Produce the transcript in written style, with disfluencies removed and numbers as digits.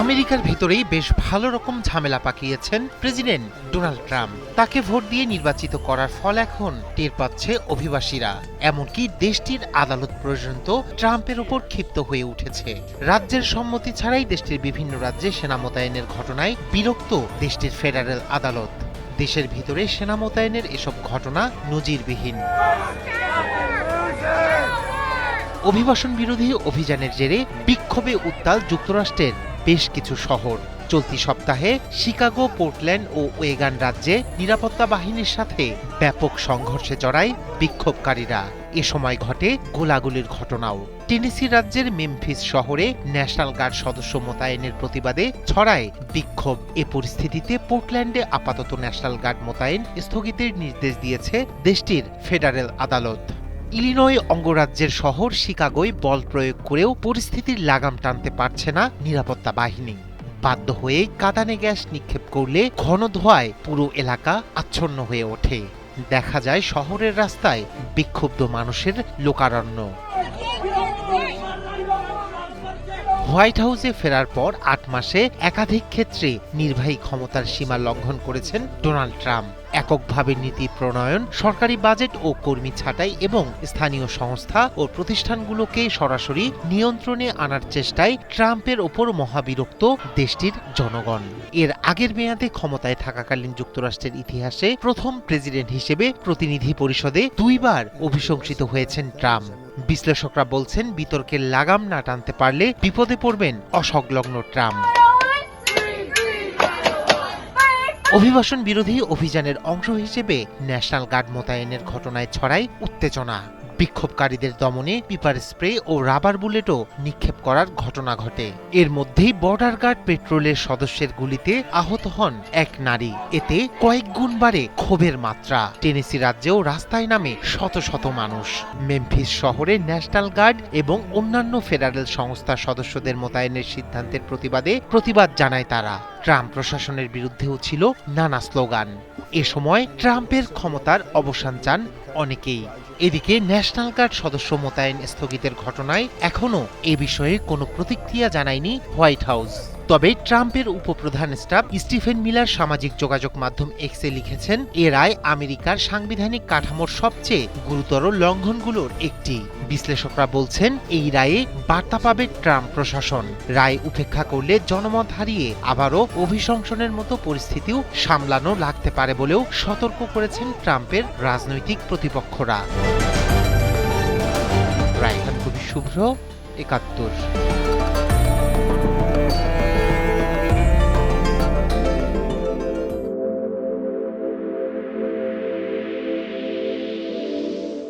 আমেরিকার ভেতরেই বেশ ভালো রকম ঝামেলা পাকিয়েছেন প্রেসিডেন্ট ডোনাল্ড ট্রাম্প। তাকে ভোট দিয়ে নির্বাচিত করার ফল এখন টের পাচ্ছে অভিবাসীরা। এমনকি দেশটির আদালত পর্যন্ত ট্রাম্পের উপর ক্ষিপ্ত হয়ে উঠেছে। রাজ্যের সম্মতি ছাড়াই দেশটির বিভিন্ন রাজ্যে সেনা মোতায়েনের ঘটনায় বিরক্ত দেশটির ফেডারেল আদালত। দেশের ভিতরে সেনা মোতায়েনের এসব ঘটনা নজিরবিহীন। অভিবাসন বিরোধী অভিযানের জেরে বিক্ষোভে উত্তাল যুক্তরাষ্ট্রের বেশ কিছু শহর। চলতি সপ্তাহে শিকাগো, পোর্টল্যান্ড ও ওয়েগান রাজ্যে নিরাপত্তা বাহিনীর সাথে ব্যাপক সংঘর্ষে জড়ায় বিক্ষোভকারীরা। এ সময় ঘটে গোলাগুলির ঘটনাও। টেনেসি রাজ্যের মেমফিস শহরে ন্যাশনাল গার্ড সদস্য মোতায়েনের প্রতিবাদে ছড়ায় বিক্ষোভ। এ পরিস্থিতিতে পোর্টল্যান্ডে আপাতত ন্যাশনাল গার্ড মোতায়েন স্থগিতের নির্দেশ দিয়েছে দেশটির ফেডারেল আদালত। ইলিনয় অঙ্গরাজ্যের শহর শিকাগোয় বল প্রয়োগ করেও পরিস্থিতির লাগাম টানতে পারছে না নিরাপত্তা বাহিনী। বাধ্য হয়ে কাঁদানে গ্যাস নিক্ষেপ করলে ঘন ধোঁয়ায় পুরো এলাকা আচ্ছন্ন হয়ে ওঠে। দেখা যায় শহরের রাস্তায় বিক্ষুব্ধ মানুষের লোকারণ্য। হোয়াইট হাউসে ফেরার পর ৮ মাসে একাধিক ক্ষেত্রে নির্বাহী ক্ষমতার সীমা লঙ্ঘন করেছেন ডোনাল্ড ট্রাম্প। এককভাবে নীতি প্রণয়ন, সরকারি বাজেট ও কর্মী ছাঁটাই এবং স্থানীয় সংস্থা ও প্রতিষ্ঠানগুলোকে সরাসরি নিয়ন্ত্রণে আনার চেষ্টায় ট্রাম্পের ওপর মহাবিরক্ত দেশটির জনগণ। এর আগের মেয়াদে ক্ষমতায় থাকাকালীন যুক্তরাষ্ট্রের ইতিহাসে প্রথম প্রেসিডেন্ট হিসেবে প্রতিনিধি পরিষদে 2 বার অভিশংসিত হয়েছেন ট্রাম্প। বিশ্লেষকরা বলছেন, বিতর্কের লাগাম না টানতে পারলে বিপদে পড়বেন অসংলগ্ন ট্রাম্প। অভিবাসন বিরোধী অভিযানের অংশ হিসেবে ন্যাশনাল গার্ড মোতায়েনের ঘটনায় ছড়ায় উত্তেজনা। বিক্ষোভকারীদের দমনে পিপার স্প্রে ও রাবার বুলেটও নিক্ষেপ করার ঘটনা ঘটে। এর মধ্যেই বর্ডার গার্ড পেট্রোলের সদস্যের গুলিতে আহত হন এক নারী। এতে কয়েক গুণ বাড়ে ক্ষোভের মাত্রা। টেনেসি রাজ্যেও রাস্তায় নামে শত শত মানুষ। মেমফিস শহরে ন্যাশনাল গার্ড এবং অন্যান্য ফেডারেল সংস্থার সদস্যদের মোতায়েনের সিদ্ধান্তের প্রতিবাদ জানায় তারা। ট্রাম্প প্রশাসনের বিরুদ্ধেও ছিল নানা স্লোগান। এ সময় ট্রাম্পের ক্ষমতার অবসান চান অনেকেই। এদিকে ন্যাশনাল গার্ড সদস্য মোতায়েন স্থগিতের ঘটনায় এখনও এ বিষয়ে কোনো প্রতিক্রিয়া জানায়নি হোয়াইট হাউস। তবে ট্রাম্পের উপপ্রধান স্টাফ স্টিফেন মিলার সামাজিক যোগাযোগ মাধ্যম এক্সে লিখেছেন, এ রায় আমেরিকার সাংবিধানিক কাঠামোর সবচেয়ে গুরুতর লঙ্ঘনগুলোর একটি। বিশ্লেষকরা বলছেন, এই রায়ে বার্তা পাবে ট্রাম্প প্রশাসন। রায় উপেক্ষা করলে জনমত হারিয়ে আবারও অভিশংসনের মতো পরিস্থিতিও সামলানো লাগতে পারে বলেও সতর্ক করেছেন ট্রাম্পের রাজনৈতিক প্রতিপক্ষরা। রায়হান কবি শুভ্র, ৭১।